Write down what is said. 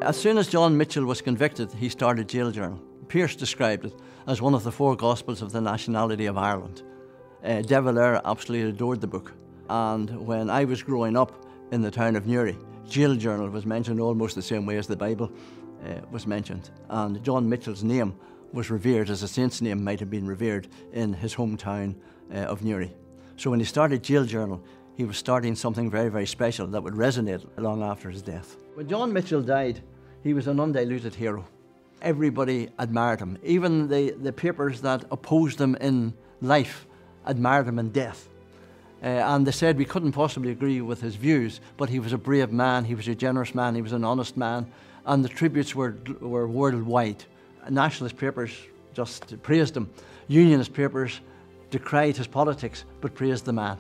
As soon as John Mitchel was convicted, he started Jail Journal. Pearse described it as one of the 4 Gospels of the nationality of Ireland. De Valera absolutely adored the book. And when I was growing up in the town of Newry, Jail Journal was mentioned almost the same way as the Bible was mentioned. And John Mitchel's name was revered as a saint's name might have been revered in his hometown of Newry. So when he started Jail Journal, he was starting something very, very special that would resonate long after his death. When John Mitchel died, he was an undiluted hero. Everybody admired him. Even the papers that opposed him in life admired him in death. And they said we couldn't possibly agree with his views, but he was a brave man, he was a generous man, he was an honest man, and the tributes were worldwide. Nationalist papers just praised him. Unionist papers decried his politics, but praised the man.